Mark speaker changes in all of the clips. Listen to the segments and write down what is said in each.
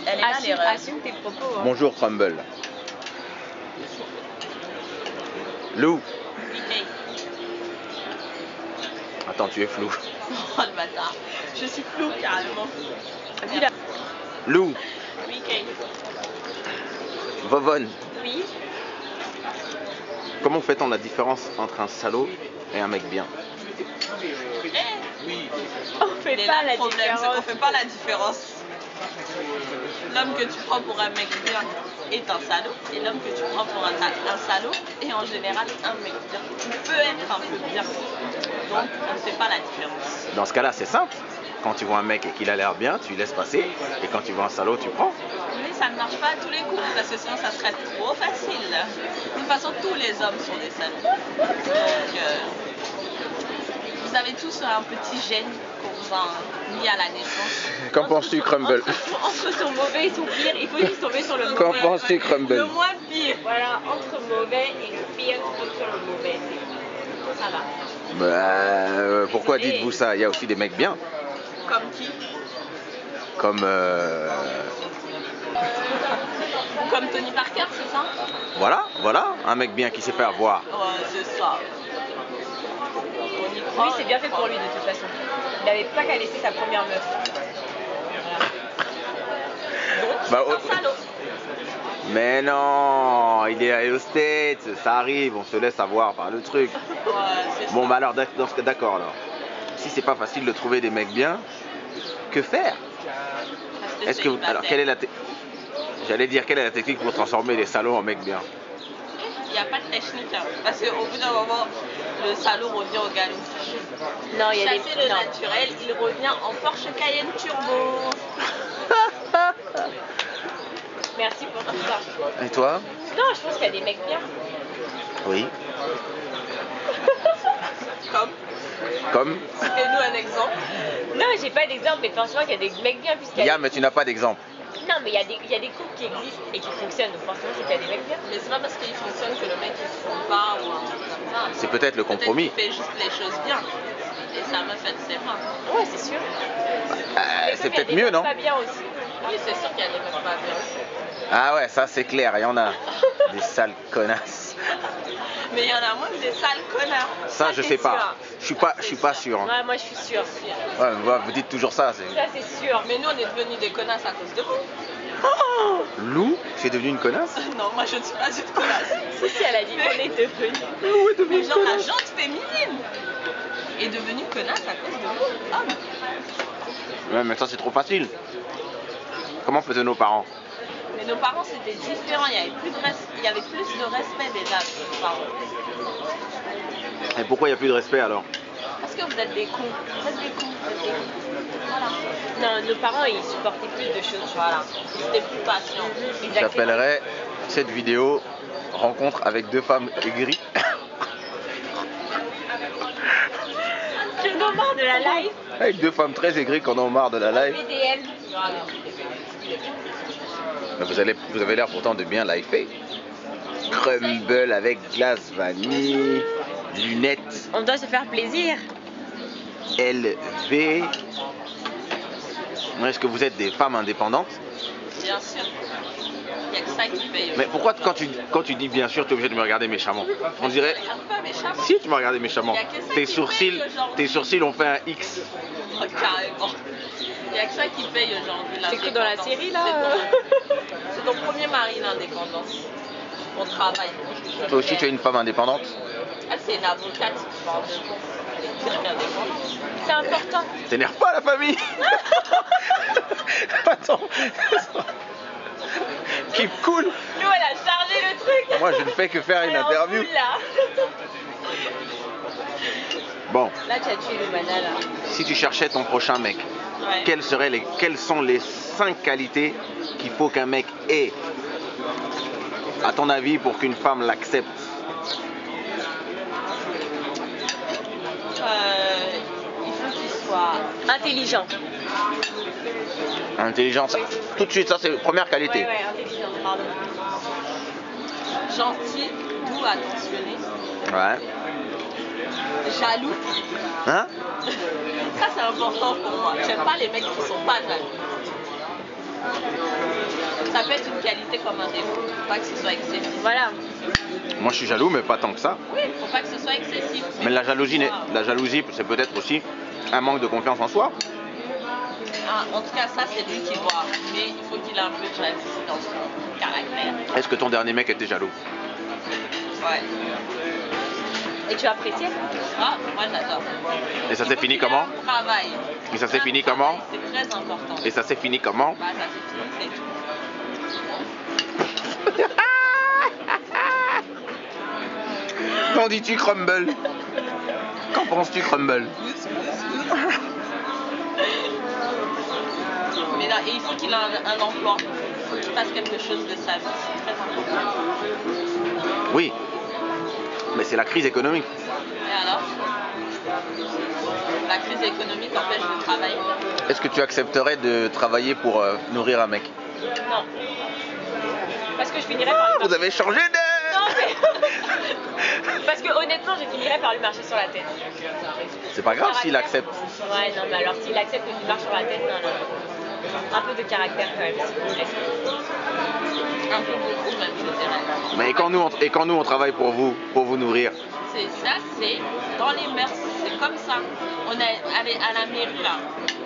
Speaker 1: Elle est là l'erreur.
Speaker 2: Assume tes propos. Hein.
Speaker 3: Bonjour Crumble. Lou.
Speaker 1: Mickey.
Speaker 3: Attends, tu es flou.
Speaker 1: Oh le bâtard. Je suis flou carrément.
Speaker 2: Dis là.
Speaker 3: Lou.
Speaker 1: Mickey.
Speaker 3: Vovonne.
Speaker 2: Oui.
Speaker 3: Comment fait-on la différence entre un salaud et un mec bien?
Speaker 2: On fait
Speaker 1: Mais
Speaker 2: pas
Speaker 1: là,
Speaker 2: la
Speaker 1: le problème, c'est qu'on
Speaker 2: différence.
Speaker 1: fait pas la différence. L'homme que tu prends pour un mec bien est un salaud, et l'homme que tu prends pour un salaud est en général un mec bien. Tu peux être un peu bien, donc on ne fait pas la différence.
Speaker 3: Dans ce cas-là, c'est simple. Quand tu vois un mec et qu'il a l'air bien, tu laisses passer. Et quand tu vois un salaud, tu prends.
Speaker 1: Mais ça ne marche pas à tous les coups, parce que sinon ça serait trop facile. De toute façon, tous les hommes sont des salauds. Donc, vous avez tous un petit gène qu'on vous a mis à la naissance.
Speaker 3: Qu'en penses-tu, Crumble?
Speaker 2: Entre son mauvais et son pire, il faut juste tomber sur le
Speaker 3: Qu'en
Speaker 2: mauvais.
Speaker 3: penses-tu, Crumble?
Speaker 1: Le moins pire.
Speaker 2: Voilà, entre mauvais et le pire, tu tombes sur le mauvais. Ça va.
Speaker 3: Pourquoi dites-vous ça? Il y a aussi des mecs bien.
Speaker 1: Comme qui?
Speaker 3: Comme...
Speaker 1: Comme Tony Parker, c'est ça?
Speaker 3: Voilà, un mec bien qui sait faire voir.
Speaker 1: Ouais, c'est ça. On y croit.
Speaker 2: Lui, c'est bien fait pour lui de toute façon. Il n'avait pas qu'à laisser sa première meuf.
Speaker 1: Donc,
Speaker 3: Bah,
Speaker 1: c'est un salaud.
Speaker 3: Mais non, il est allé aux States, ça arrive, on se laisse avoir par le truc.
Speaker 1: Ouais, c'est
Speaker 3: Bon,
Speaker 1: ça.
Speaker 3: bah alors, dans ce cas, d'accord alors. Si c'est pas facile de trouver des mecs bien, que faire?
Speaker 1: Rester
Speaker 3: Est-ce que alors
Speaker 1: célibataire.
Speaker 3: quelle est la J'allais dire quelle est la technique pour transformer les salauds en mecs bien?
Speaker 1: Il n'y a pas de technique, hein, parce qu'au bout d'un moment, le salaud revient au galop.
Speaker 2: Non, il y a des...
Speaker 1: Chasser le
Speaker 2: non.
Speaker 1: naturel, il revient en Porsche Cayenne Turbo.
Speaker 2: Merci pour tout ça.
Speaker 3: Et toi?
Speaker 2: Non, je pense qu'il y a des mecs bien.
Speaker 3: Oui.
Speaker 1: Comme,
Speaker 3: Comme
Speaker 1: citez-nous un exemple.
Speaker 2: Non, j'ai pas d'exemple, mais forcément qu'il y a des mecs bien, puisqu'il y a...
Speaker 3: Yann, mais tu n'as pas d'exemple.
Speaker 2: Non, mais il y a des couples qui existent et qui fonctionnent, donc forcément c'est qu'il y a des mecs bien.
Speaker 1: Mais c'est pas parce qu'il fonctionne que le mec il se fout pas ou un truc comme ça.
Speaker 3: C'est peut-être le compromis.
Speaker 1: Peut-être qu'il fait juste les choses bien. Et sa meuf elle sait pas.
Speaker 2: Ouais, c'est sûr. Mais
Speaker 3: C'est
Speaker 2: comme il y a
Speaker 3: peut-être
Speaker 2: des
Speaker 3: mieux,
Speaker 2: mecs
Speaker 3: non?
Speaker 2: pas bien aussi.
Speaker 1: Oui, c'est sûr qu'il y a des mecs pas bien aussi.
Speaker 3: Ah ouais, ça c'est clair, il y en a. Des sales connasses.
Speaker 1: Mais il y en a moins que des sales connards.
Speaker 3: Ça, je
Speaker 2: c'est
Speaker 3: sais pas.
Speaker 2: sûr.
Speaker 3: Je suis pas sûr. Hein.
Speaker 2: Ouais, moi je suis sûre.
Speaker 3: Ouais, vous dites toujours ça.
Speaker 2: Ça c'est sûr.
Speaker 1: Mais nous on est devenus des connasses à cause de vous.
Speaker 3: Lou, tu es devenue une connasse?
Speaker 1: Non, moi je ne suis pas une connasse.
Speaker 2: Si, si, elle a dit qu'on est devenus.
Speaker 3: Lou est devenue
Speaker 1: Mais
Speaker 3: une
Speaker 1: genre la
Speaker 3: connasse.
Speaker 1: jante féminine est devenue connasse à cause de vous. Hommes.
Speaker 3: Ouais, mais ça c'est trop facile. Comment faisaient nos parents?
Speaker 1: Mais nos parents c'était différent, il y avait plus de respect déjà de nos parents.
Speaker 3: Et pourquoi il n'y a plus de respect alors?
Speaker 1: Parce que vous êtes des cons. Vous êtes des cons. Vous êtes des cons. Voilà.
Speaker 2: Non, nos parents ils supportaient plus de choses.
Speaker 1: Voilà. Ils étaient plus patients.
Speaker 2: Exactement.
Speaker 3: J'appellerais cette vidéo rencontre avec deux femmes aigries.
Speaker 2: Je me marre de la live.
Speaker 3: Avec deux femmes très aigries qu'on en a marre de la live.
Speaker 2: BDM.
Speaker 3: Mais vous avez l'air pourtant de bien lifer. Crumble avec glace vanille, lunettes
Speaker 2: On doit se faire plaisir.
Speaker 3: LV. Est-ce que vous êtes des femmes indépendantes?
Speaker 1: Bien sûr. Il n'y a que ça qui paye.
Speaker 3: Mais pourquoi quand tu dis bien sûr, tu es obligé de me regarder méchamment? On dirait...
Speaker 1: Je regarde pas méchamment.
Speaker 3: Si, tu me regardais méchamment.
Speaker 1: Il y a que ça
Speaker 3: Tes
Speaker 1: qui
Speaker 3: sourcils,
Speaker 1: paye aujourd'hui.
Speaker 3: tes sourcils ont fait un X.
Speaker 1: Oh, carrément. Il n'y a que ça qui paye aujourd'hui.
Speaker 2: C'est que dans la série, là,
Speaker 1: C'est ton premier mari, l'indépendance. On travaille.
Speaker 3: Toi aussi, tu es une femme indépendante?
Speaker 1: Ah, c'est une avocate qui parle de bon. Elle est très indépendante.
Speaker 2: C'est important.
Speaker 3: T'énerve pas la famille. Attends. Keep cool.
Speaker 2: Nous, elle a chargé le truc.
Speaker 3: Moi, je ne fais que faire une
Speaker 2: Elle est en
Speaker 3: interview.
Speaker 2: boule, là.
Speaker 3: Bon,
Speaker 2: Là, tu as tué le mana, là.
Speaker 3: si tu cherchais ton prochain mec,
Speaker 1: Ouais.
Speaker 3: quelles sont les 5 qualités qu'il faut qu'un mec ait, à ton avis, pour qu'une femme l'accepte?
Speaker 1: Il faut qu'il soit
Speaker 2: Intelligent.
Speaker 3: Intelligence. Tout de suite, ça c'est la première qualité.
Speaker 2: Ouais, intelligent, pardon.
Speaker 1: gentil, doux, attentionné,
Speaker 3: Ouais.
Speaker 1: jaloux.
Speaker 3: Hein?
Speaker 1: Ça, c'est important pour moi. J'aime pas les mecs qui sont pas jaloux. Ça peut être une qualité comme un défaut. Faut pas que ce soit excessif.
Speaker 2: Voilà.
Speaker 3: Moi je suis jaloux, mais pas tant que ça.
Speaker 1: Oui, faut pas que ce soit excessif.
Speaker 3: Mais la jalousie, c'est peut-être aussi un manque de confiance en soi.
Speaker 1: Ah, en tout cas, ça, c'est lui qui voit. Mais il faut qu'il ait un peu de jalousie dans son caractère.
Speaker 3: Est-ce que ton dernier mec était jaloux?
Speaker 1: Ouais.
Speaker 2: Et tu appréciais?
Speaker 1: Ah, moi, j'adore.
Speaker 3: Et ça s'est fini comment?
Speaker 1: Travail.
Speaker 3: Et ça s'est fini comment?
Speaker 1: C'est très important.
Speaker 3: Et ça s'est fini comment?
Speaker 1: Bah, ça s'est fini, c'est tout.
Speaker 3: Qu'en dis-tu, Crumble? Qu'en penses-tu, Crumble?
Speaker 1: Mais là, et il faut qu'il ait un emploi. Il faut qu'il fasse quelque chose de sa vie. C'est très important.
Speaker 3: Oui. Mais c'est la crise économique.
Speaker 1: Et alors? La crise économique empêche de travailler?
Speaker 3: Est-ce que tu accepterais de travailler pour nourrir un mec?
Speaker 2: Non. Parce que je finirais par lui
Speaker 3: Vous avez changé de...
Speaker 2: Non, mais... Parce que honnêtement, je finirais par lui marcher sur la tête.
Speaker 3: C'est pas grave s'il accepte.
Speaker 2: Ouais, non, mais alors s'il accepte que je lui marche sur la tête, non, non. Un peu de caractère quand même.
Speaker 1: Un peu beaucoup même, je dirais.
Speaker 3: Mais et quand nous on travaille pour vous nourrir?
Speaker 1: C'est ça, c'est dans les mœurs, c'est comme ça. On est allé à la mairie là.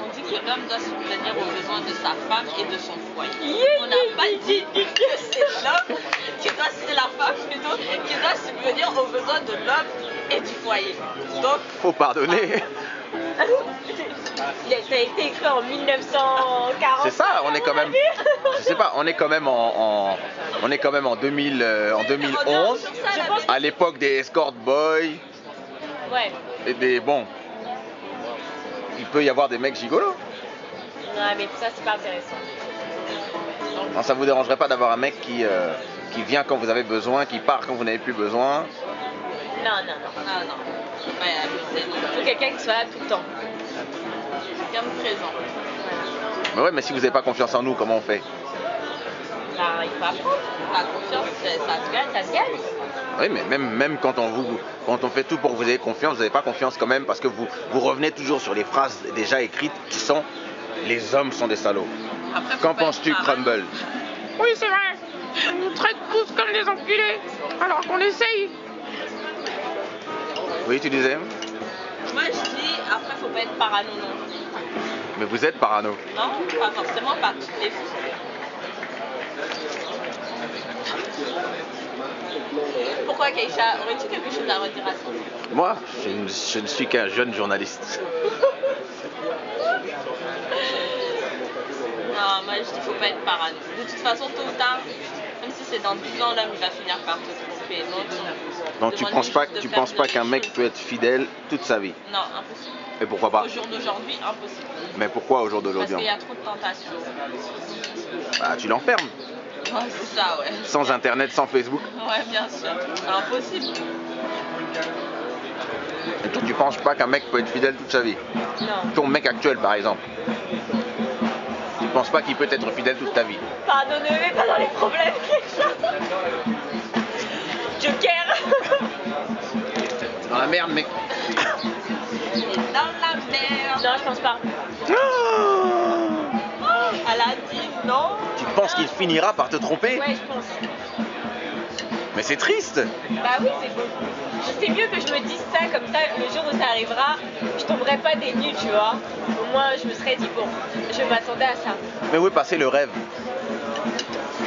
Speaker 1: On dit que l'homme doit subvenir aux besoins de sa femme et de son foyer. On n'a pas dit que c'est l'homme c'est la femme plutôt, qui doit subvenir aux besoins de l'homme et du foyer. Donc,
Speaker 3: faut pardonner.
Speaker 2: Ça a été écrit en 1940.
Speaker 3: C'est ça, on est quand même. Je sais pas, on est quand même en 2011. À l'époque des escort boys.
Speaker 2: Ouais.
Speaker 3: Et des bon. Il peut y avoir des mecs gigolos.
Speaker 2: Non, mais ça c'est pas intéressant.
Speaker 3: Non, ça vous dérangerait pas d'avoir un mec qui vient quand vous avez besoin, qui part quand vous n'avez plus besoin?
Speaker 2: Non, non, non.
Speaker 1: Ah non. Ouais,
Speaker 2: il faut quelqu'un qui soit là tout le temps.
Speaker 1: Quelqu'un de présent.
Speaker 3: Mais ouais, mais si vous n'avez pas confiance en nous, comment on fait?
Speaker 2: Bah, il faut apprendre.
Speaker 1: La confiance, ça se gagne.
Speaker 2: Ça se gagne.
Speaker 3: Oui, mais même quand on fait tout pour que vous ayez confiance, vous n'avez pas confiance quand même parce que vous revenez toujours sur les phrases déjà écrites qui sont « les hommes sont des salauds ». Qu'en penses-tu, Crumble?
Speaker 4: Oui, c'est vrai. On nous traite tous comme des enculés, alors qu'on essaye.
Speaker 3: Oui, tu disais?
Speaker 1: Moi, je dis, après, faut pas être parano non plus.
Speaker 3: Mais vous êtes parano.
Speaker 1: Non, pas forcément par toutes les filles. Pourquoi, Keïcha? Aurais-tu quelque chose à redire à ça?
Speaker 3: Moi, je ne suis qu'un jeune journaliste.
Speaker 1: Non, moi je dis faut pas être parano. De toute façon, tôt ou tard, même si c'est dans 10 ans, l'homme il va finir par te tromper.
Speaker 3: Donc tu penses pas qu'un mec peut être fidèle toute sa vie?
Speaker 1: Non, impossible.
Speaker 3: Et pourquoi pas?
Speaker 1: Au jour d'aujourd'hui, impossible.
Speaker 3: Mais pourquoi au jour
Speaker 1: Parce
Speaker 3: d'aujourd'hui?
Speaker 1: qu'il y a trop de tentations.
Speaker 3: Bah, tu l'enfermes.
Speaker 1: Ouais, c'est ça, ouais.
Speaker 3: Sans internet, sans Facebook.
Speaker 1: Ouais, bien sûr. C'est impossible.
Speaker 3: Et toi, tu penses pas qu'un mec peut être fidèle toute sa vie?
Speaker 2: Non.
Speaker 3: Ton mec actuel, par exemple. Tu penses pas qu'il peut être fidèle toute ta vie?
Speaker 2: Pardon, ne mets pas dans les problèmes, Keïcha. Joker.
Speaker 3: Dans la merde, mec.
Speaker 1: Il est dans la merde.
Speaker 2: Non, je pense pas.
Speaker 1: Elle a dit non.
Speaker 3: Tu penses qu'il finira par te tromper?
Speaker 2: Ouais, je pense.
Speaker 3: Mais c'est triste.
Speaker 2: Bah oui, c'est beau. C'est mieux que je me dise ça, comme ça, le jour où ça arrivera, je tomberai pas des nues, tu vois. Au moins, je me serais dit, bon, je m'attendais à ça.
Speaker 3: Mais où est passé le rêve?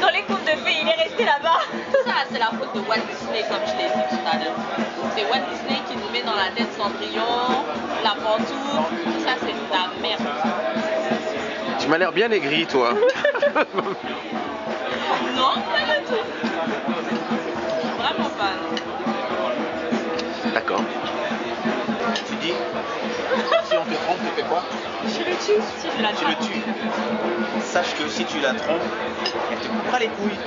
Speaker 2: Dans les contes de fées, il est resté là-bas.
Speaker 1: Ça, c'est la faute de Walt Disney, comme je l'ai dit tout à l'heure. C'est Walt Disney qui nous met dans la tête Cendrillon, la pantoufle, tout ça, c'est de la merde.
Speaker 3: Tu m'as l'air bien aigri, toi.
Speaker 1: Non, pas du tout. Vraiment pas, non.
Speaker 3: D'accord. Tu dis, si on te trompe, tu fais quoi?
Speaker 2: Je le tue si je la
Speaker 3: Tu le tues. Sache que si tu la trompes, elle te coupera les couilles.